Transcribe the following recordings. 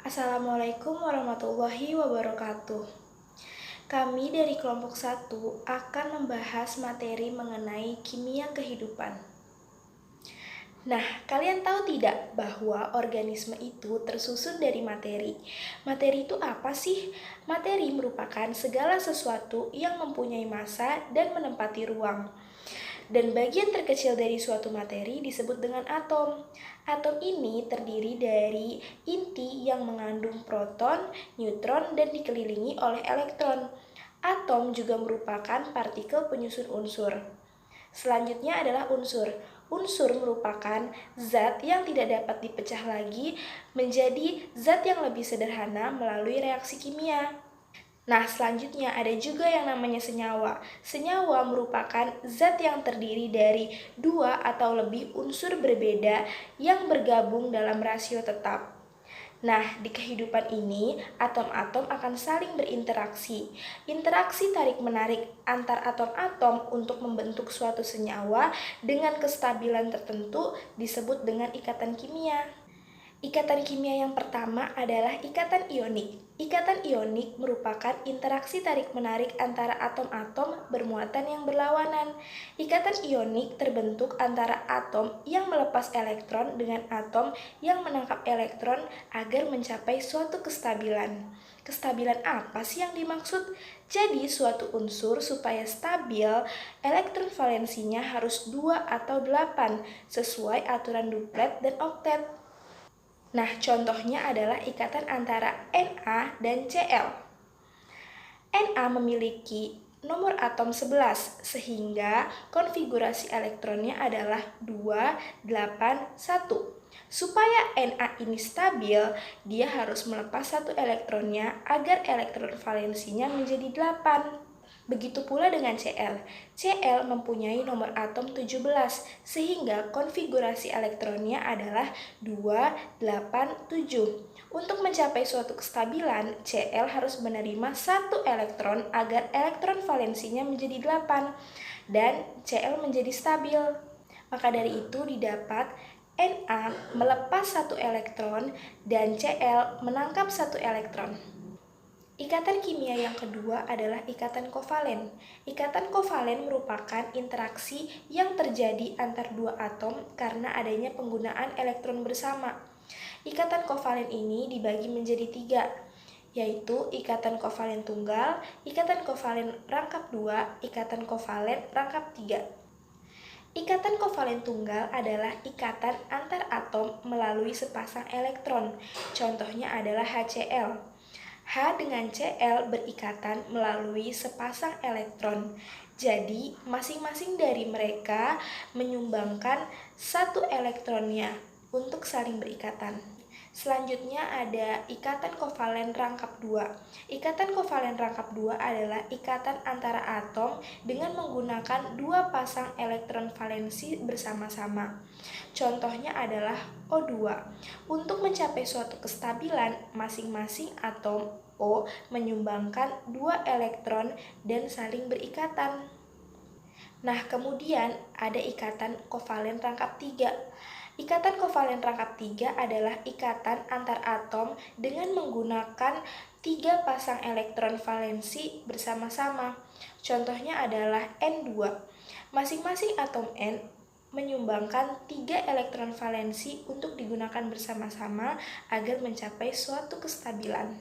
Assalamualaikum warahmatullahi wabarakatuh. Kami dari kelompok 1 akan membahas materi mengenai kimia kehidupan. Nah, kalian tahu tidak bahwa organisme itu tersusun dari materi? Materi itu apa sih? Materi merupakan segala sesuatu yang mempunyai massa dan menempati ruang. Dan bagian terkecil dari suatu materi disebut dengan atom. Atom ini terdiri dari inti yang mengandung proton, neutron, dan dikelilingi oleh elektron. Atom juga merupakan partikel penyusun unsur. Selanjutnya adalah unsur. Unsur merupakan zat yang tidak dapat dipecah lagi menjadi zat yang lebih sederhana melalui reaksi kimia. Nah, selanjutnya ada juga yang namanya senyawa. Senyawa merupakan zat yang terdiri dari dua atau lebih unsur berbeda yang bergabung dalam rasio tetap. Nah, di kehidupan ini, atom-atom akan saling berinteraksi. Interaksi tarik-menarik antar atom-atom untuk membentuk suatu senyawa dengan kestabilan tertentu disebut dengan ikatan kimia. Ikatan kimia yang pertama adalah ikatan ionik. Ikatan ionik merupakan interaksi tarik-menarik antara atom-atom bermuatan yang berlawanan. Ikatan ionik terbentuk antara atom yang melepas elektron dengan atom yang menangkap elektron agar mencapai suatu kestabilan. Kestabilan apa sih yang dimaksud? Jadi, suatu unsur supaya stabil, elektron valensinya harus 2 atau 8 sesuai aturan duplet dan oktet. Nah, contohnya adalah ikatan antara Na dan Cl. Na memiliki nomor atom 11, sehingga konfigurasi elektronnya adalah 2, 8, 1. Supaya Na ini stabil, dia harus melepas satu elektronnya agar elektron valensinya menjadi 8. Begitu pula dengan Cl. Cl mempunyai nomor atom 17, sehingga konfigurasi elektronnya adalah 2, 8, 7. Untuk mencapai suatu kestabilan, Cl harus menerima satu elektron agar elektron valensinya menjadi 8, dan Cl menjadi stabil. Maka dari itu didapat Na melepas satu elektron dan Cl menangkap satu elektron. Ikatan kimia yang kedua adalah ikatan kovalen. Ikatan kovalen merupakan interaksi yang terjadi antar dua atom karena adanya penggunaan elektron bersama. Ikatan kovalen ini dibagi menjadi 3, yaitu ikatan kovalen tunggal, ikatan kovalen rangkap 2, ikatan kovalen rangkap 3. Ikatan kovalen tunggal adalah ikatan antar atom melalui sepasang elektron. Contohnya adalah HCl. H dengan Cl berikatan melalui sepasang elektron. Jadi, masing-masing dari mereka menyumbangkan satu elektronnya untuk saling berikatan. Selanjutnya ada ikatan kovalen rangkap 2. Ikatan kovalen rangkap 2 adalah ikatan antara atom dengan menggunakan dua pasang elektron valensi bersama-sama. Contohnya adalah O2. Untuk mencapai suatu kestabilan, masing-masing atom O menyumbangkan 2 elektron dan saling berikatan. Nah, kemudian ada ikatan kovalen rangkap 3. Ikatan kovalen rangkap 3 adalah ikatan antar atom dengan menggunakan 3 pasang elektron valensi bersama-sama. Contohnya adalah N2. Masing-masing atom N menyumbangkan 3 elektron valensi untuk digunakan bersama-sama agar mencapai suatu kestabilan.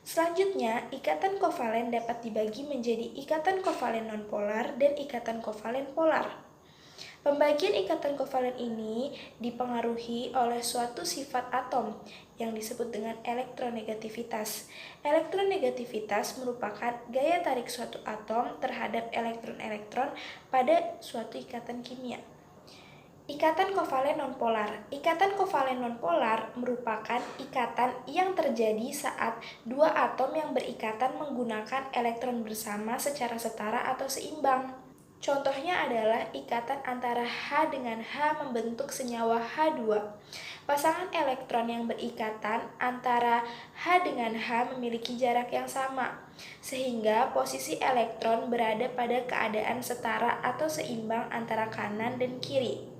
Selanjutnya, ikatan kovalen dapat dibagi menjadi ikatan kovalen nonpolar dan ikatan kovalen polar. Pembagian ikatan kovalen ini dipengaruhi oleh suatu sifat atom yang disebut dengan elektronegativitas. Elektronegativitas merupakan gaya tarik suatu atom terhadap elektron-elektron pada suatu ikatan kimia. Ikatan kovalen nonpolar. Ikatan kovalen nonpolar merupakan ikatan yang terjadi saat dua atom yang berikatan menggunakan elektron bersama secara setara atau seimbang. Contohnya adalah ikatan antara H dengan H membentuk senyawa H2. Pasangan elektron yang berikatan antara H dengan H memiliki jarak yang sama, sehingga posisi elektron berada pada keadaan setara atau seimbang antara kanan dan kiri.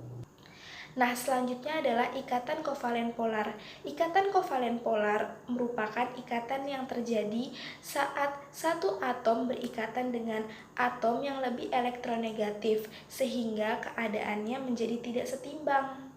Nah, selanjutnya adalah ikatan kovalen polar. Ikatan kovalen polar merupakan ikatan yang terjadi saat satu atom berikatan dengan atom yang lebih elektronegatif, sehingga keadaannya menjadi tidak setimbang.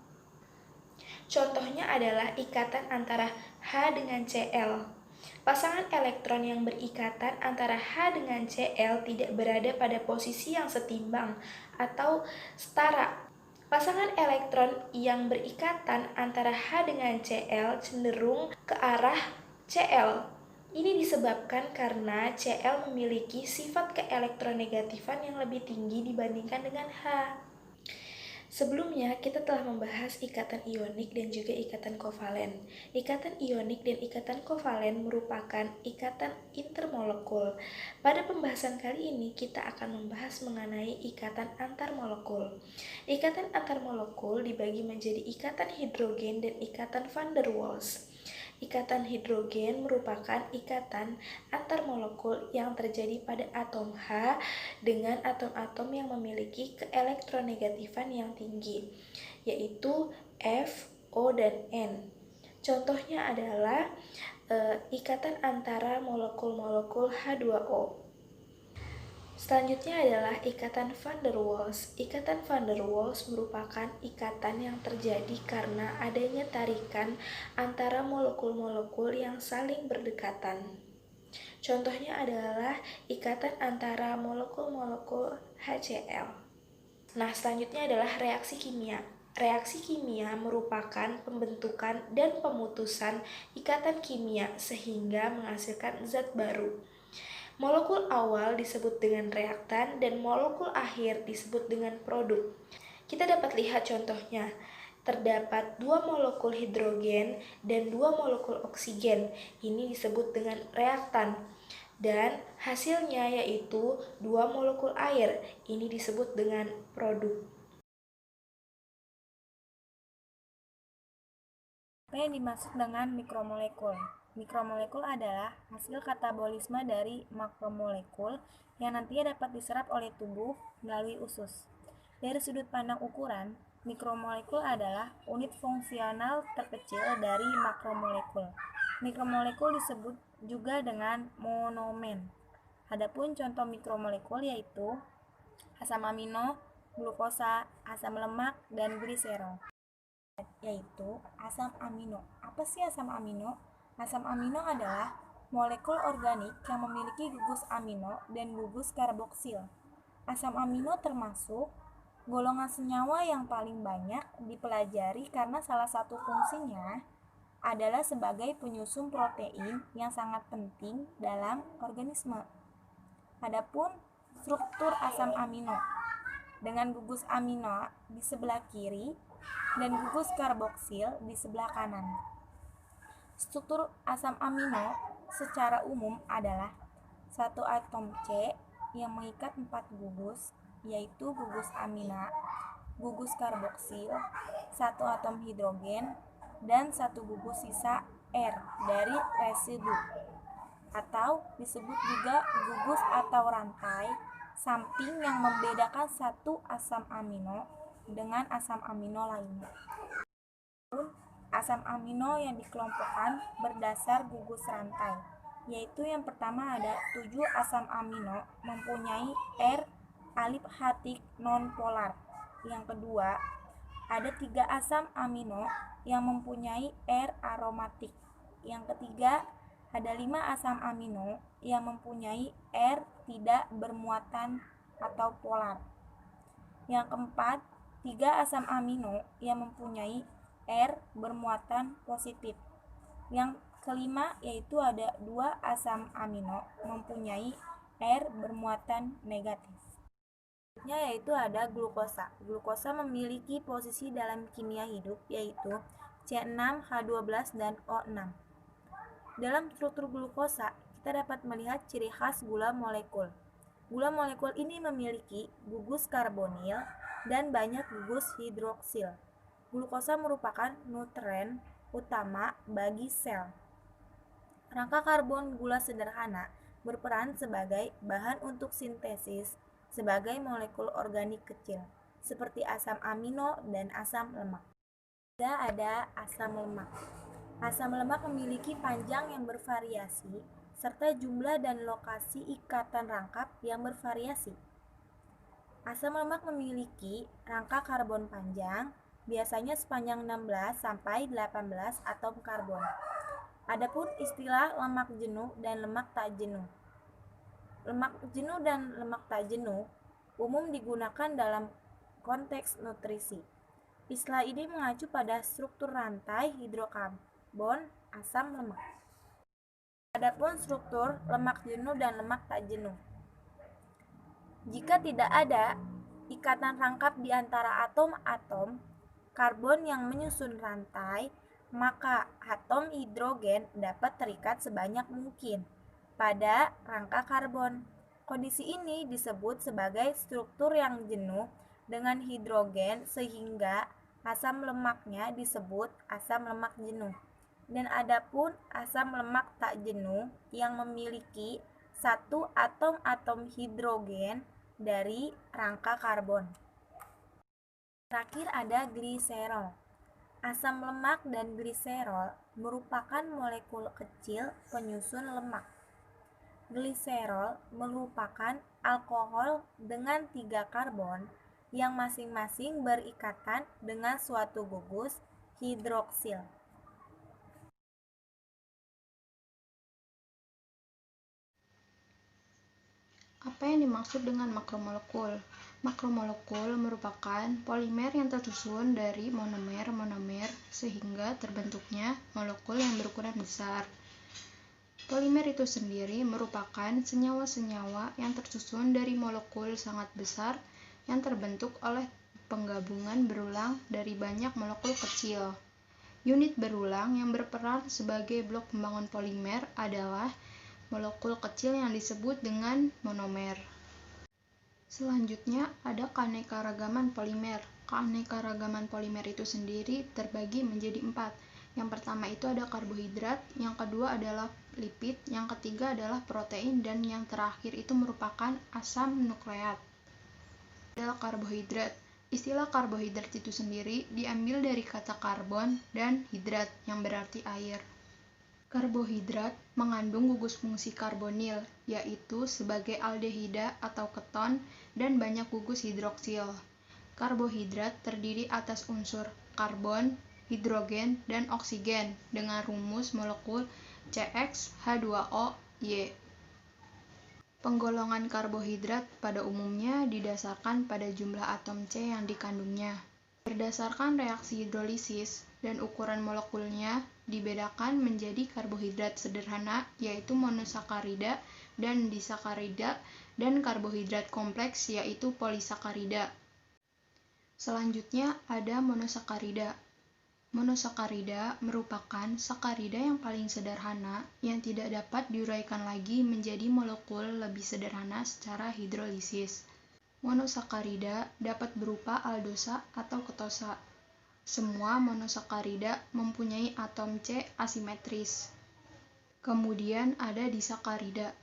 Contohnya adalah ikatan antara H dengan Cl. Pasangan elektron yang berikatan antara H dengan Cl tidak berada pada posisi yang setimbang atau setara. Pasangan elektron yang berikatan antara H dengan Cl cenderung ke arah Cl. Ini disebabkan karena Cl memiliki sifat keelektronegatifan yang lebih tinggi dibandingkan dengan H. Sebelumnya, kita telah membahas ikatan ionik dan juga ikatan kovalen. Ikatan ionik dan ikatan kovalen merupakan ikatan intermolekul. Pada pembahasan kali ini, kita akan membahas mengenai ikatan antar molekul. Ikatan antar molekul dibagi menjadi ikatan hidrogen dan ikatan van der Waals. Ikatan hidrogen merupakan ikatan antar molekul yang terjadi pada atom H dengan atom-atom yang memiliki keelektronegatifan yang tinggi, yaitu F, O, dan N. Contohnya adalah ikatan antara molekul-molekul H2O. Selanjutnya adalah ikatan van der Waals. Ikatan van der Waals merupakan ikatan yang terjadi karena adanya tarikan antara molekul-molekul yang saling berdekatan. Contohnya adalah ikatan antara molekul-molekul HCl. Nah, selanjutnya adalah reaksi kimia. Reaksi kimia merupakan pembentukan dan pemutusan ikatan kimia sehingga menghasilkan zat baru. Molekul awal disebut dengan reaktan dan molekul akhir disebut dengan produk. Kita dapat lihat contohnya. Terdapat 2 molekul hidrogen dan 2 molekul oksigen. Ini disebut dengan reaktan. Dan hasilnya yaitu 2 molekul air. Ini disebut dengan produk. Apa yang dimaksud dengan mikromolekul? Mikromolekul adalah hasil katabolisme dari makromolekul yang nantinya dapat diserap oleh tubuh melalui usus. Dari sudut pandang ukuran, mikromolekul adalah unit fungsional terkecil dari makromolekul. Mikromolekul disebut juga dengan monomer. Adapun contoh mikromolekul yaitu asam amino, glukosa, asam lemak, dan gliserol, yaitu asam amino. Apa sih asam amino? Asam amino adalah molekul organik yang memiliki gugus amino dan gugus karboksil. Asam amino termasuk golongan senyawa yang paling banyak dipelajari karena salah satu fungsinya adalah sebagai penyusun protein yang sangat penting dalam organisme. Adapun struktur asam amino dengan gugus amino di sebelah kiri dan gugus karboksil di sebelah kanan. Struktur asam amino secara umum adalah satu atom C yang mengikat 4 gugus, yaitu gugus amina, gugus karboksil, satu atom hidrogen, dan satu gugus sisa R dari residu, atau disebut juga gugus atau rantai samping yang membedakan satu asam amino dengan asam amino lainnya. Asam amino yang dikelompokkan berdasar gugus rantai, yaitu yang pertama ada 7 asam amino mempunyai R aliphatik nonpolar. Yang kedua, ada 3 asam amino yang mempunyai R aromatik. Yang ketiga, ada 5 asam amino yang mempunyai R tidak bermuatan atau polar. Yang keempat, 3 asam amino yang mempunyai R bermuatan positif. Yang kelima yaitu ada 2 asam amino mempunyai R bermuatan negatif. Selanjutnya yaitu ada glukosa. Glukosa memiliki posisi dalam kimia hidup yaitu C6H12 dan O6. Dalam struktur glukosa, kita dapat melihat ciri khas gula molekul. Gula molekul ini memiliki gugus karbonil dan banyak gugus hidroksil. Glukosa merupakan nutrien utama bagi sel. Rangka karbon gula sederhana berperan sebagai bahan untuk sintesis sebagai molekul organik kecil. seperti asam amino dan asam lemak. Ada asam lemak. Asam lemak memiliki panjang yang bervariasi serta jumlah dan lokasi ikatan rangkap yang bervariasi. Asam lemak memiliki rangka karbon panjang, biasanya sepanjang 16 sampai 18 atom karbon. Adapun istilah lemak jenuh dan lemak tak jenuh. Lemak jenuh dan lemak tak jenuh umum digunakan dalam konteks nutrisi. Istilah ini mengacu pada struktur rantai hidrokarbon asam lemak. Adapun struktur lemak jenuh dan lemak tak jenuh. Jika tidak ada ikatan rangkap di antara atom-atom karbon yang menyusun rantai, maka atom hidrogen dapat terikat sebanyak mungkin pada rangka karbon. Kondisi ini disebut sebagai struktur yang jenuh dengan hidrogen sehingga asam lemaknya disebut asam lemak jenuh. Dan adapun asam lemak tak jenuh yang memiliki satu atom-atom hidrogen dari rangka karbon. Terakhir ada gliserol. Asam lemak dan gliserol merupakan molekul kecil penyusun lemak. Gliserol merupakan alkohol dengan 3 karbon yang masing-masing berikatan dengan suatu gugus hidroksil. Apa yang dimaksud dengan makromolekul? Makromolekul merupakan polimer yang tersusun dari monomer-monomer sehingga terbentuknya molekul yang berukuran besar. Polimer itu sendiri merupakan senyawa-senyawa yang tersusun dari molekul sangat besar yang terbentuk oleh penggabungan berulang dari banyak molekul kecil. Unit berulang yang berperan sebagai blok pembangun polimer adalah molekul kecil yang disebut dengan monomer. Selanjutnya ada keanekaragaman polimer. Keanekaragaman polimer itu sendiri terbagi menjadi 4. Yang pertama itu ada karbohidrat, yang kedua adalah lipid, yang ketiga adalah protein, dan yang terakhir itu merupakan asam nukleat. Adalah karbohidrat. Istilah karbohidrat itu sendiri diambil dari kata karbon dan hidrat yang berarti air. Karbohidrat mengandung gugus fungsi karbonil, yaitu sebagai aldehida atau keton dan banyak gugus hidroksil. Karbohidrat terdiri atas unsur karbon, hidrogen, dan oksigen dengan rumus molekul CxH2O(Y). Penggolongan karbohidrat pada umumnya didasarkan pada jumlah atom C yang dikandungnya. Berdasarkan reaksi hidrolisis dan ukuran molekulnya dibedakan menjadi karbohidrat sederhana yaitu monosakarida dan disakarida dan karbohidrat kompleks yaitu polisakarida. Selanjutnya ada monosakarida. Monosakarida merupakan sakarida yang paling sederhana yang tidak dapat diuraikan lagi menjadi molekul lebih sederhana secara hidrolisis. Monosakarida dapat berupa aldosa atau ketosa. Semua monosakarida mempunyai atom C asimetris. Kemudian ada disakarida.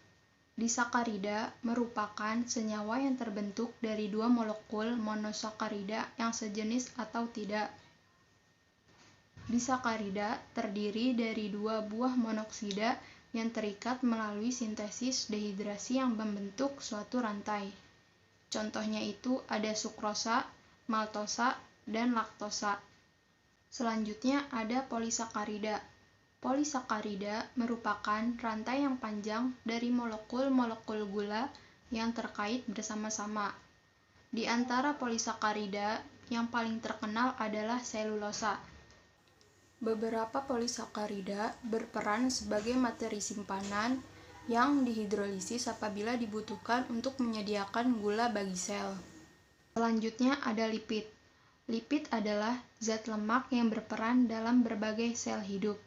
Disakarida merupakan senyawa yang terbentuk dari 2 molekul monosakarida yang sejenis atau tidak. Disakarida terdiri dari 2 buah monoksida yang terikat melalui sintesis dehidrasi yang membentuk suatu rantai. Contohnya itu ada sukrosa, maltosa, dan laktosa. Selanjutnya ada polisakarida. Polisakarida merupakan rantai yang panjang dari molekul-molekul gula yang terkait bersama-sama. Di antara polisakarida, yang paling terkenal adalah selulosa. Beberapa polisakarida berperan sebagai materi simpanan yang dihidrolisis apabila dibutuhkan untuk menyediakan gula bagi sel. Selanjutnya ada lipid. Lipid adalah zat lemak yang berperan dalam berbagai sel hidup.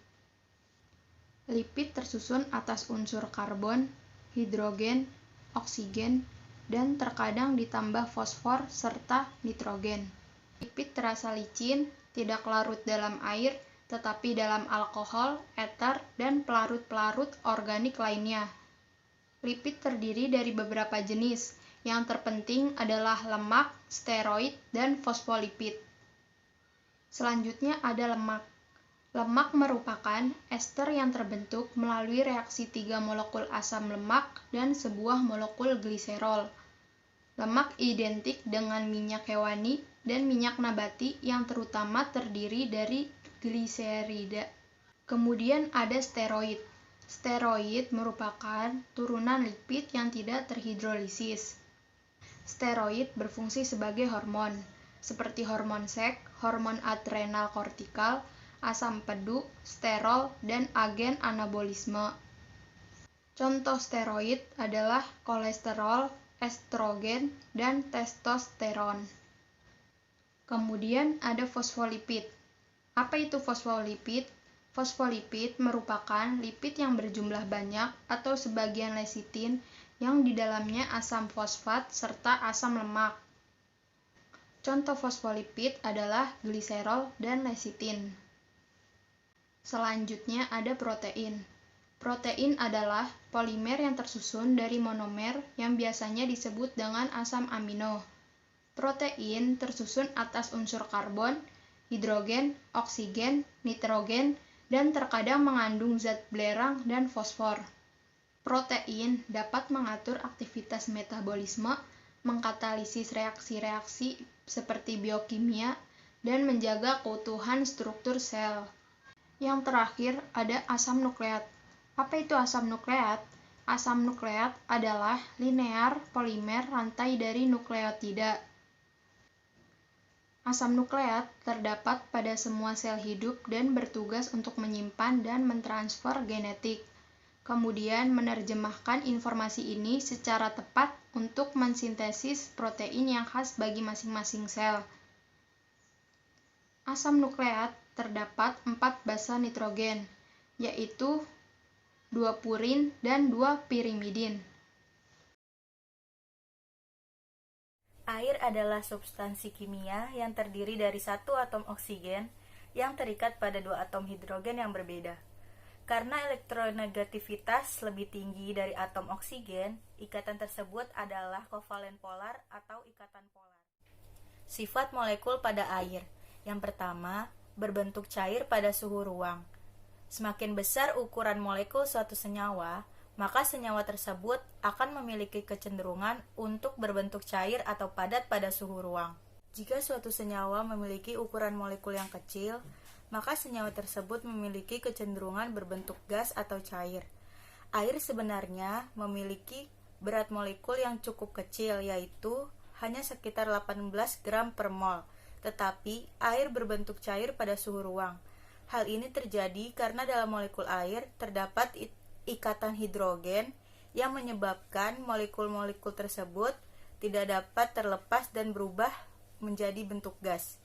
Lipid tersusun atas unsur karbon, hidrogen, oksigen, dan terkadang ditambah fosfor serta nitrogen. Lipid terasa licin, tidak larut dalam air, tetapi dalam alkohol, eter, dan pelarut-pelarut organik lainnya. Lipid terdiri dari beberapa jenis. Yang terpenting adalah lemak, steroid, dan fosfolipid. Selanjutnya ada lemak. Lemak merupakan ester yang terbentuk melalui reaksi 3 molekul asam lemak dan sebuah molekul gliserol. Lemak identik dengan minyak hewani dan minyak nabati yang terutama terdiri dari gliserida. Kemudian ada steroid. Steroid merupakan turunan lipid yang tidak terhidrolisis. Steroid berfungsi sebagai hormon, seperti hormon seks, hormon adrenal kortikal, asam pedu, sterol, dan agen anabolisme. Contoh steroid adalah kolesterol, estrogen, dan testosteron. Kemudian ada fosfolipid. Apa itu fosfolipid? Fosfolipid merupakan lipid yang berjumlah banyak atau sebagian lecitin yang di dalamnya asam fosfat serta asam lemak. Contoh fosfolipid adalah gliserol dan lecitin. Selanjutnya ada protein. Protein adalah polimer yang tersusun dari monomer yang biasanya disebut dengan asam amino. Protein tersusun atas unsur karbon, hidrogen, oksigen, nitrogen, dan terkadang mengandung zat belerang dan fosfor. Protein dapat mengatur aktivitas metabolisme, mengkatalisis reaksi-reaksi seperti biokimia, dan menjaga keutuhan struktur sel. Yang terakhir ada asam nukleat. Apa itu asam nukleat? Asam nukleat adalah linear polimer rantai dari nukleotida. Asam nukleat terdapat pada semua sel hidup dan bertugas untuk menyimpan dan mentransfer genetik, kemudian menerjemahkan informasi ini secara tepat untuk mensintesis protein yang khas bagi masing-masing sel. Asam nukleat terdapat 4 basa nitrogen, yaitu 2 purin dan 2 pirimidin. Air adalah substansi kimia yang terdiri dari satu atom oksigen yang terikat pada 2 atom hidrogen yang berbeda. Karena elektronegativitas lebih tinggi dari atom oksigen, ikatan tersebut adalah kovalen polar atau ikatan polar. Sifat molekul pada air. Yang pertama, berbentuk cair pada suhu ruang. Semakin besar ukuran molekul suatu senyawa, maka senyawa tersebut akan memiliki kecenderungan untuk berbentuk cair atau padat pada suhu ruang. Jika suatu senyawa memiliki ukuran molekul yang kecil, maka senyawa tersebut memiliki kecenderungan berbentuk gas atau cair. Air sebenarnya memiliki berat molekul yang cukup kecil, yaitu hanya sekitar 18 gram per mol, tetapi air berbentuk cair pada suhu ruang. Hal ini terjadi karena dalam molekul air terdapat ikatan hidrogen yang menyebabkan molekul-molekul tersebut tidak dapat terlepas dan berubah menjadi bentuk gas.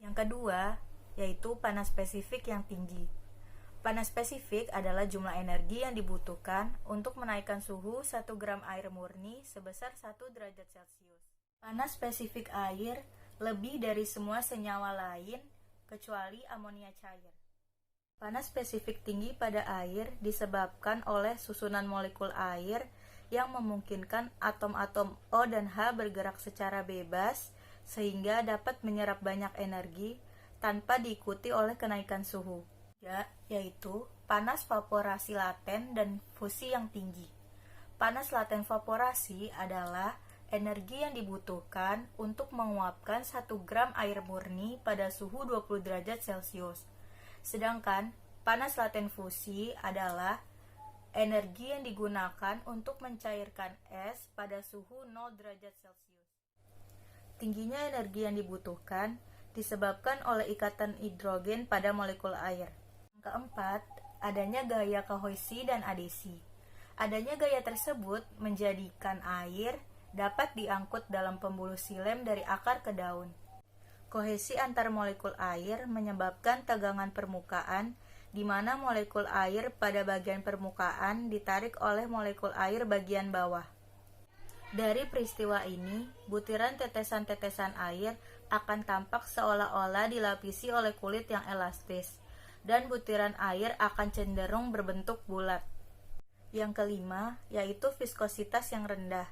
Yang kedua, yaitu panas spesifik yang tinggi. Panas spesifik adalah jumlah energi yang dibutuhkan untuk menaikkan suhu 1 gram air murni sebesar 1 derajat Celcius. Panas spesifik air lebih dari semua senyawa lain kecuali amonia cair. Panas spesifik tinggi pada air disebabkan oleh susunan molekul air yang memungkinkan atom-atom O dan H bergerak secara bebas sehingga dapat menyerap banyak energi tanpa diikuti oleh kenaikan suhu, yaitu panas vaporasi laten dan fusi yang tinggi. Panas laten vaporasi adalah energi yang dibutuhkan untuk menguapkan 1 gram air murni pada suhu 20 derajat Celcius. Sedangkan panas laten fusi adalah energi yang digunakan untuk mencairkan es pada suhu 0 derajat Celcius. Tingginya energi yang dibutuhkan disebabkan oleh ikatan hidrogen pada molekul air. Yang keempat, adanya gaya kohesi dan adesi. Adanya gaya tersebut menjadikan air dapat diangkut dalam pembuluh silem dari akar ke daun. Kohesi antar molekul air menyebabkan tegangan permukaan di mana molekul air pada bagian permukaan ditarik oleh molekul air bagian bawah. Dari peristiwa ini, butiran tetesan-tetesan air akan tampak seolah-olah dilapisi oleh kulit yang elastis, dan butiran air akan cenderung berbentuk bulat. Yang kelima, yaitu viskositas yang rendah.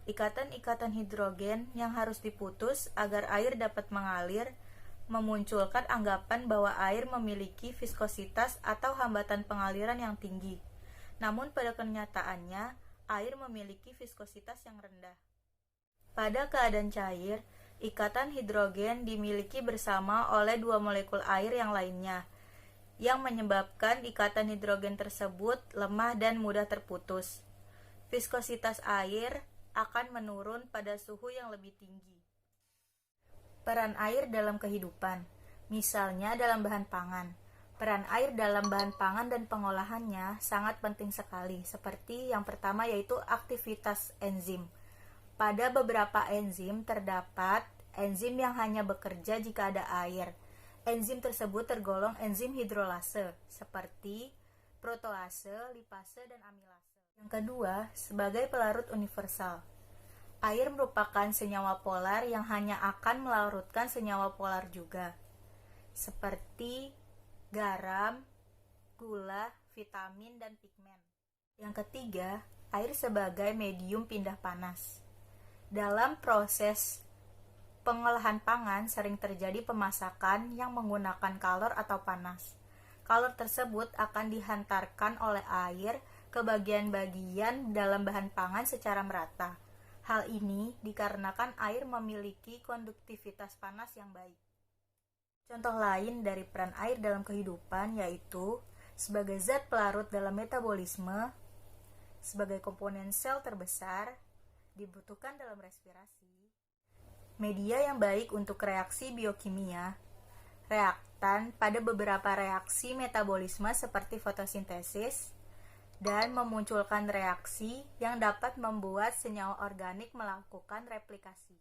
Ikatan-ikatan hidrogen yang harus diputus agar air dapat mengalir memunculkan anggapan bahwa air memiliki viskositas atau hambatan pengaliran yang tinggi. Namun pada kenyataannya, air memiliki viskositas yang rendah. Pada keadaan cair, ikatan hidrogen dimiliki bersama oleh dua molekul air yang lainnya, yang menyebabkan ikatan hidrogen tersebut lemah dan mudah terputus. Viskositas air akan menurun pada suhu yang lebih tinggi. Peran air dalam kehidupan, misalnya dalam bahan pangan. Peran air dalam bahan pangan dan pengolahannya sangat penting sekali, seperti yang pertama yaitu aktivitas enzim. Pada beberapa enzim terdapat enzim yang hanya bekerja jika ada air. Enzim tersebut tergolong enzim hidrolase, seperti protease, lipase, dan amilase. Yang kedua, sebagai pelarut universal. Air merupakan senyawa polar yang hanya akan melarutkan senyawa polar juga, seperti garam, gula, vitamin, dan pigmen. Yang ketiga, air sebagai medium pindah panas. Dalam proses pengolahan pangan sering terjadi pemasakan yang menggunakan kalor atau panas. Kalor tersebut akan dihantarkan oleh air ke bagian-bagian dalam bahan pangan secara merata. Hal ini dikarenakan air memiliki konduktivitas panas yang baik. Contoh lain dari peran air dalam kehidupan yaitu sebagai zat pelarut dalam metabolisme, sebagai komponen sel terbesar, dibutuhkan dalam respirasi, media yang baik untuk reaksi biokimia, reaktan pada beberapa reaksi metabolisme seperti fotosintesis, dan memunculkan reaksi yang dapat membuat senyawa organik melakukan replikasi.